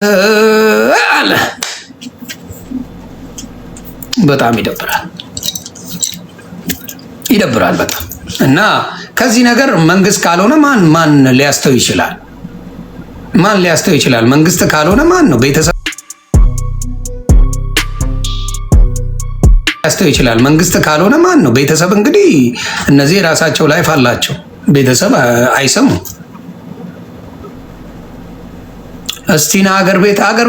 አለ። በጣም ይደብራል በጣም። እና ከዚህ ነገር መንግስት ካልሆነ ማን ሊያስተው ይችላል? ማን ሊያስተው ይችላል? መንግስት ካልሆነ ማን ነው? ቤተሰብ ሊያስተው ይችላል? መንግስት ካልሆነ ማን ነው? ቤተሰብ እንግዲህ እነዚህ ራሳቸው ላይፍ አላቸው። ቤተሰብ አይሰሙም። እስቲና አገር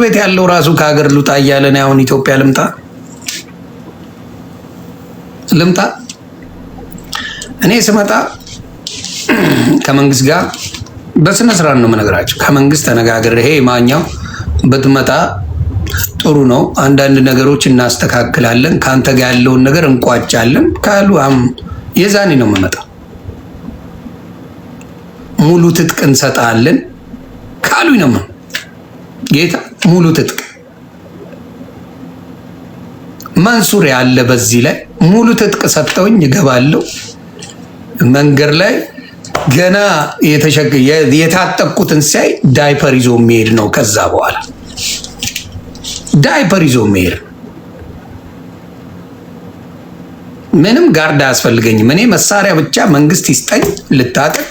ቤት ያለው ራሱ ከሀገር ልውጣ እያለ ነው። አሁን ኢትዮጵያ ልምጣ እኔ ስመጣ ከመንግስት ጋር በስነ ስርዓት ነው የምነግራቸው። ከመንግስት ተነጋግሬ ይሄ ማኛው ብትመጣ ጥሩ ነው፣ አንዳንድ ነገሮች እናስተካክላለን፣ ከአንተ ጋር ያለውን ነገር እንቋጫለን ካሉ የዛኔ ነው የምመጣው። ሙሉ ትጥቅ እንሰጣለን ካሉኝ ነው ጌታ ሙሉ ትጥቅ መንሱር ያለ በዚህ ላይ ሙሉ ትጥቅ ሰጥተውኝ እገባለሁ። መንገድ ላይ ገና የታጠቁትን ሲያይ ዳይፐር ይዞ የሚሄድ ነው። ከዛ በኋላ ዳይፐር ይዞ የሚሄድ ምንም ጋርድ አያስፈልገኝም። እኔ መሳሪያ ብቻ መንግስት ይስጠኝ ልታጠቅ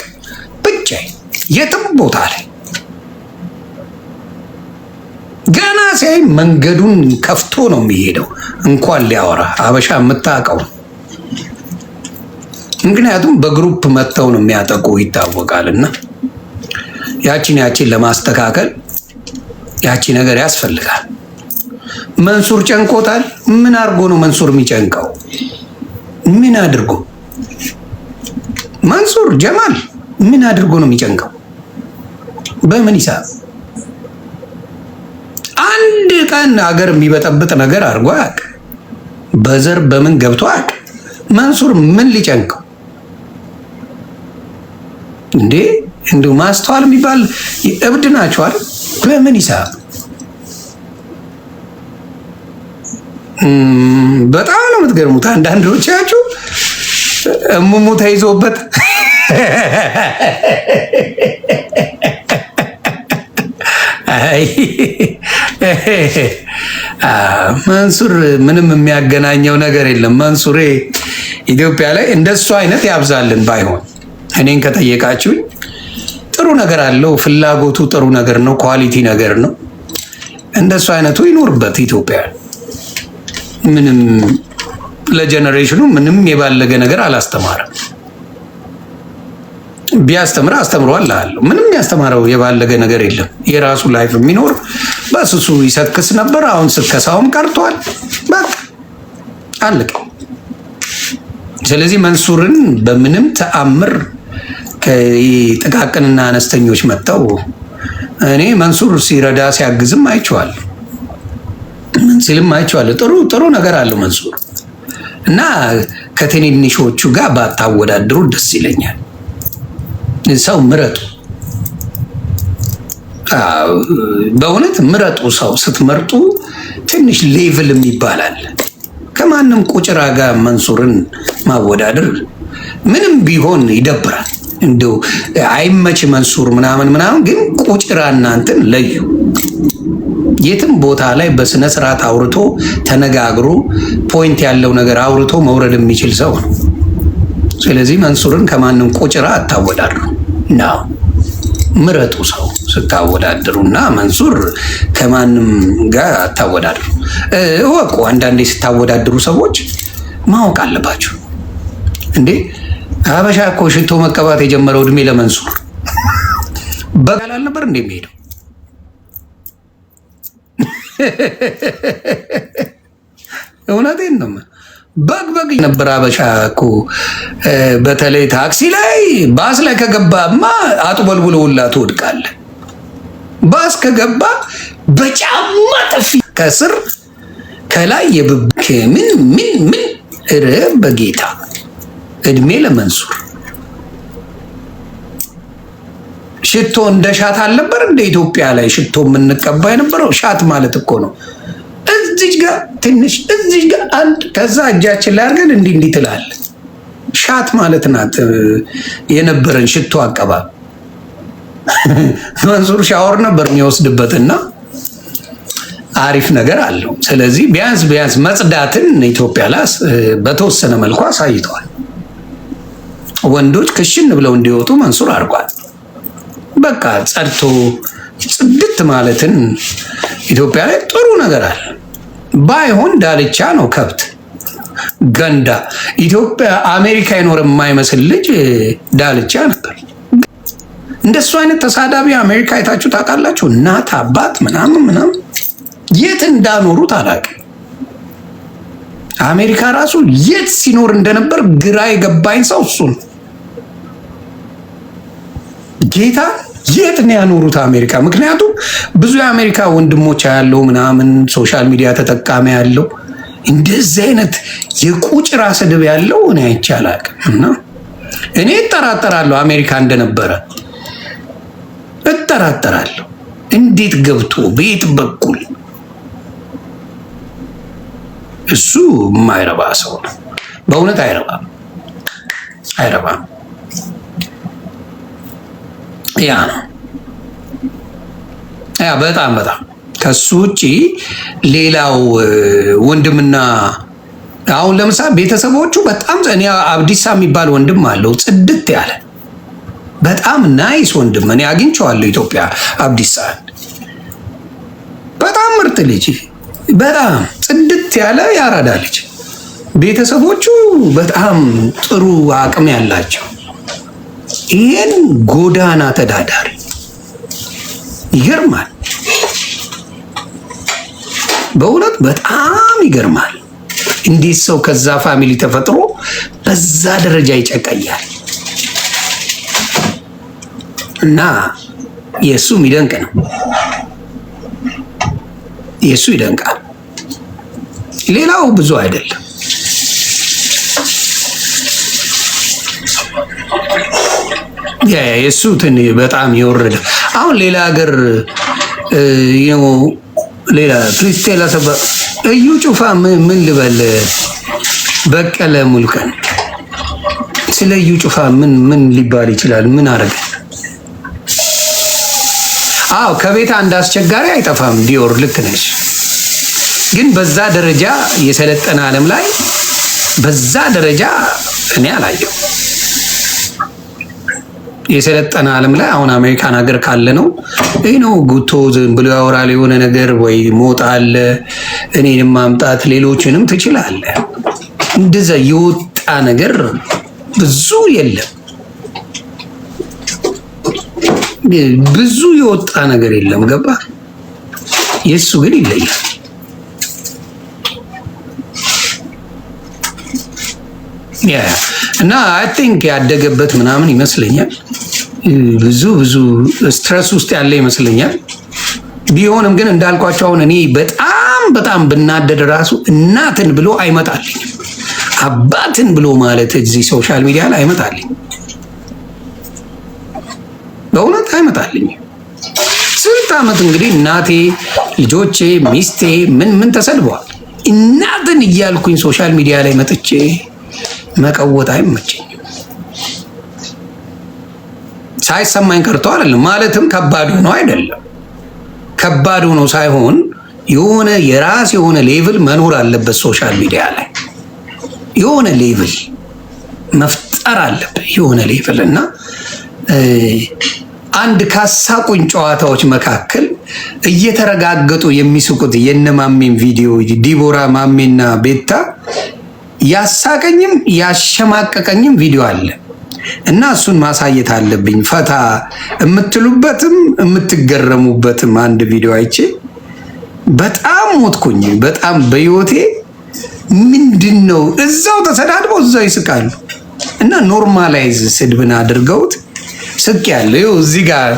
ብቻ የትም ቦታ ላይ ገና ሲያይ መንገዱን ከፍቶ ነው የሚሄደው። እንኳን ሊያወራ አበሻ የምታውቀው። ምክንያቱም በግሩፕ መጥተው ነው የሚያጠቁ ይታወቃልና ያቺን ለማስተካከል ያቺ ነገር ያስፈልጋል። መንሱር ጨንቆታል። ምን አድርጎ ነው መንሱር የሚጨንቀው? ምን አድርጎ መንሱር ጀማል ምን አድርጎ ነው የሚጨንቀው? በምን ሂሳብ አንድ ቀን ሀገር የሚበጠብጥ ነገር አድርጎ አያውቅ። በዘር በምን ገብቶ አያውቅ። መንሱር ምን ሊጨንቀው እንዴ? እንዲሁ ማስተዋል የሚባል እብድ ናቸዋል። በምን ሂሳብ በጣም ነው የምትገርሙት። አንዳንዶቻችሁ እሙሙ ተይዞበት መንሱር ምንም የሚያገናኘው ነገር የለም። መንሱሬ ኢትዮጵያ ላይ እንደሱ አይነት ያብዛልን። ባይሆን እኔን ከጠየቃችሁኝ ጥሩ ነገር አለው። ፍላጎቱ ጥሩ ነገር ነው። ኳሊቲ ነገር ነው። እንደሱ አይነቱ ይኖርበት ኢትዮጵያ። ምንም ለጀነሬሽኑ ምንም የባለገ ነገር አላስተማረም። ቢያስተምር አስተምሯል አለው። ምንም ያስተማረው የባለገ ነገር የለም። የራሱ ላይፍ የሚኖር በስሱ ይሰክስ ነበር። አሁን ስከሳውም ቀርቷል። በቃ አለቀ። ስለዚህ መንሱርን በምንም ተአምር ከጥቃቅንና አነስተኞች መጥተው እኔ መንሱር ሲረዳ ሲያግዝም አይቼዋለሁ። ምን ሲልም አይቼዋለሁ። ጥሩ ነገር አለው መንሱር እና ከትንንሾቹ ጋር ባታወዳድሩ ደስ ይለኛል። ሰው ምረጡ፣ በእውነት ምረጡ። ሰው ስትመርጡ ትንሽ ሌቭል ይባላል። ከማንም ቁጭራ ጋር መንሱርን ማወዳደር ምንም ቢሆን ይደብራል። እንደው አይመች መንሱር ምናምን ግን ቁጭራ እናንተን ለዩ። የትም ቦታ ላይ በስነ ስርዓት አውርቶ ተነጋግሮ ፖይንት ያለው ነገር አውርቶ መውረድ የሚችል ሰው ነው። ስለዚህ መንሱርን ከማንም ቁጭራ አታወዳድሩ ነው። ምረጡ ሰው ስታወዳድሩ እና መንሱር ከማንም ጋር አታወዳድሩ። እወቁ። አንዳንዴ ስታወዳድሩ ሰዎች ማወቅ አለባቸው። እንዴ ሀበሻ እኮ ሽቶ መቀባት የጀመረው እድሜ ለመንሱር በቃል አልነበር እንዴ የሚሄደው? እውነቴን ነው። በግ ነበር ሀበሻ እኮ። በተለይ ታክሲ ላይ ባስ ላይ ከገባማ አጥቦልቡሎ ሁላ ትወድቃለህ። ባስ ከገባ በጫማ ጥፊ ከስር ከላይ የብብክ ምን እረ በጌታ እድሜ ለመንሱር። ሽቶ እንደ ሻት አልነበር እንደ ኢትዮጵያ ላይ ሽቶ የምንቀባ የነበረው? ሻት ማለት እኮ ነው እዚች ጋር ትንሽ እዚች ጋር አንድ ከዛ እጃችን ላይ አድርገን እንዲህ ትላለህ። ሻት ማለት ናት የነበረን ሽቶ አቀባብ። መንሱር ሻወር ነበር የሚወስድበትና አሪፍ ነገር አለው። ስለዚህ ቢያንስ መጽዳትን ኢትዮጵያ ላይ በተወሰነ መልኩ አሳይተዋል። ወንዶች ክሽን ብለው እንዲወጡ መንሱር አድርጓል። በቃ ጸድቶ ጽድት ማለትን ኢትዮጵያ ላይ ጥሩ ነገር አለ። ባይሆን ዳልቻ ነው ከብት ገንዳ። ኢትዮጵያ አሜሪካ ይኖር የማይመስል ልጅ ዳልቻ ነበር። እንደሱ አይነት ተሳዳቢ አሜሪካ አይታችሁ ታውቃላችሁ? እናት አባት ምናምን የት እንዳኖሩት አላውቅም። አሜሪካ ራሱ የት ሲኖር እንደነበር ግራ የገባኝ ሰው እሱ ነው። ጌታ የት ነው ያኖሩት አሜሪካ? ምክንያቱም ብዙ የአሜሪካ ወንድሞች ያለው ምናምን ሶሻል ሚዲያ ተጠቃሚ ያለው እንደዚህ አይነት የቁጭራ ስድብ ያለው እኔ አይቼ አላውቅም። እና እኔ እጠራጠራለሁ አሜሪካ እንደነበረ እጠራጠራለሁ። እንዴት ገብቶ በየት በኩል? እሱ የማይረባ ሰው ነው በእውነት አይረባም። ያ ነው ያ በጣም ከሱ ውጪ ሌላው ወንድምና አሁን ለምሳሌ ቤተሰቦቹ በጣም እኔ አብዲሳ የሚባል ወንድም አለው ጽድት ያለ በጣም ናይስ ወንድም እኔ አግኝቼዋለሁ ኢትዮጵያ። አብዲሳ በጣም ምርጥ ልጅ፣ በጣም ጽድት ያለ ያራዳ ልጅ። ቤተሰቦቹ በጣም ጥሩ አቅም ያላቸው። ይሄን ጎዳና ተዳዳሪ ይገርማል። በእውነት በጣም ይገርማል። እንዴት ሰው ከዛ ፋሚሊ ተፈጥሮ በዛ ደረጃ ይጨቀያል? እና የሱ የሚደንቅ ነው። የሱ ይደንቃል። ሌላው ብዙ አይደለም። የሱ በጣም የወረደ አሁን ሌላ ሀገር ሌላ ክሪስቴላ እዩ ጩፋ ምን ልበል? በቀለ ሙልቀን ስለ እዩ ጩፋ ምን ሊባል ይችላል? ምን አረገ? አዎ ከቤት አንድ አስቸጋሪ አይጠፋም። ዲዮር ልክ ነሽ። ግን በዛ ደረጃ የሰለጠነ ዓለም ላይ በዛ ደረጃ እኔ አላየው። የሰለጠነ ዓለም ላይ አሁን አሜሪካን ሀገር ካለ ነው ይሄ ነው ጉቶ ዝም ብሎ ያወራል የሆነ ነገር ወይ ሞት አለ እኔንም ማምጣት ሌሎችንም ትችላለህ። እንደዛ የወጣ ነገር ብዙ የለም። ብዙ የወጣ ነገር የለም። ገባ? የሱ ግን ይለያል። እና አይ ቲንክ ያደገበት ምናምን ይመስለኛል። ብዙ ስትረስ ውስጥ ያለ ይመስለኛል። ቢሆንም ግን እንዳልኳቸው አሁን እኔ በጣም ብናደድ ራሱ እናትን ብሎ አይመጣልኝም። አባትን ብሎ ማለት እዚህ ሶሻል ሚዲያ ላይ አይመጣልኝም። በእውነት አይመጣልኝም። ስንት ዓመት እንግዲህ እናቴ፣ ልጆቼ፣ ሚስቴ ምን ተሰድበዋል። እናትን እያልኩኝ ሶሻል ሚዲያ ላይ መጥቼ መቀወጥ አይመቸኝም። ሳይሰማኝ ቀርቶ አይደለም ማለትም ከባድ ሆኖ አይደለም። ከባድ ሆኖ ሳይሆን የሆነ የራስ የሆነ ሌቭል መኖር አለበት። ሶሻል ሚዲያ ላይ የሆነ ሌቭል መፍጠር አለበት። የሆነ ሌቭል እና አንድ ካሳቁኝ ጨዋታዎች መካከል እየተረጋገጡ የሚስቁት የነማሜን ቪዲዮ ዲቦራ ማሜና ቤታ ያሳቀኝም ያሸማቀቀኝም ቪዲዮ አለ እና እሱን ማሳየት አለብኝ። ፈታ የምትሉበትም የምትገረሙበትም አንድ ቪዲዮ አይቼ በጣም ሞትኩኝ። በጣም በህይወቴ ምንድነው እዛው ተሰዳድበው እዛው ይስቃሉ እና ኖርማላይዝ ስድብን አድርገውት ስቅ ያለው እዚህ ጋር